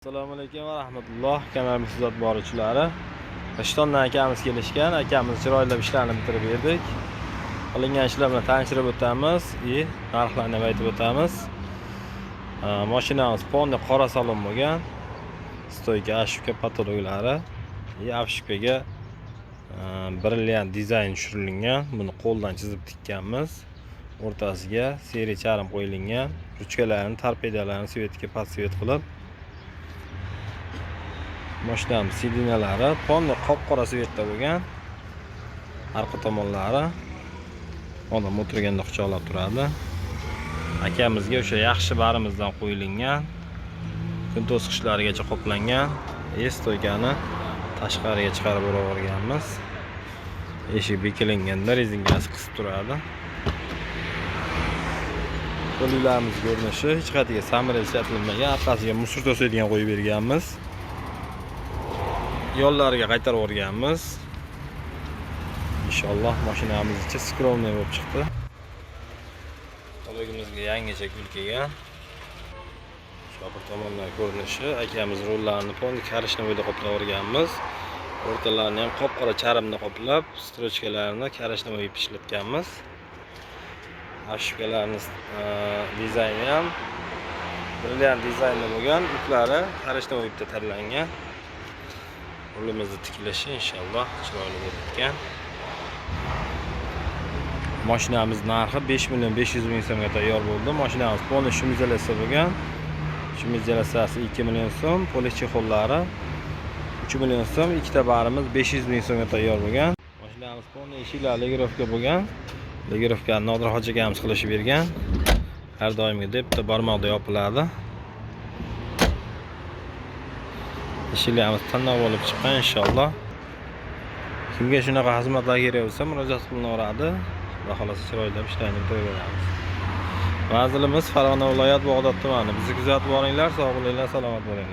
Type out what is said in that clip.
Assalomu alaykum va rahmatulloh. Kanalimiz kuzatib boruvchilari. Rishtondan akamiz kelishgan. Akamiz chiroylab ishlarni bitirib berdik. Qilingan ishlar bilan tanishtirib o'tamiz va narxlarni ham aytib o'tamiz. Mashinamiz polni qora salon bo'lgan. Stoyka, ashubka patologlari va ashubkaga brilliant dizayn tushirilgan. Buni qo'ldan chizib tikkanmiz. O'rtasiga seriya charm qo'yilgan. Ruchkalarni, torpedalarni svetga podsvet qilib mashinamiz sidinalari polni qop-qora svetda bo'lgan. Arqa tomonlari odam o'tirganda quchoqlab turadi. Akamizga o'sha yaxshi barimizdan qo'yilgan. Kun to'sqichlarigacha qoplangan. Stoykani tashqariga chiqarib o'raverganmiz. Eshik bekilinganda rezinkasi qisib turadi. Qo'llarimiz ko'rinishi hech qayerga samira ishlatilmagan, orqasiga musor to'sadigan qo'yib berganmiz. Yo'llariga qaytarib o'rganmiz. Inshaalloh mashinamiz ichi skromniy bo'lib chiqdi. Qologimizga yangicha gul kelgan. Shopir tomondan ko'rinishi, akamiz rollarini polni karishnovoyda qoplab o'rganmiz. O'rtalarini ham qop-qora charmda qoplab, strochkalarni karishnovoy ishlatganmiz. Ashubkalarimiz dizayni ham brilliant dizaynda bo'lgan, uklari karishnovoyda tanlangan. Qo'limizni tiklashi inshaalloh chiroyli bo'lib ketgan. Mashinamiz narxi 5.500.000 so'mga tayyor bo'ldi. Mashinamiz polni shumizalasi bo'lgan. Shumizalasi 2 million so'm, polis chexollari 3 million so'm, ikkita barimiz 500.000 so'mga tayyor bo'lgan. Mashinamiz polni eshiklar legirovka bo'lgan. Legirovkani Nodir hoji akamiz qilishib bergan. Har doimgi deb bitta barmoqda yopiladi. Ishlarimiz tanlov bo'lib chiqqan inshaalloh. Kimga shunaqa xizmatlar kerak bo'lsa, murojaat qilinaveradi. Xudo xolasa chiroyli ishlarni bitirib beramiz. Manzilimiz Farg'ona viloyat Bog'dod tumani. Bizni kuzatib boringlar, sog' bo'linglar, salomat bo'linglar.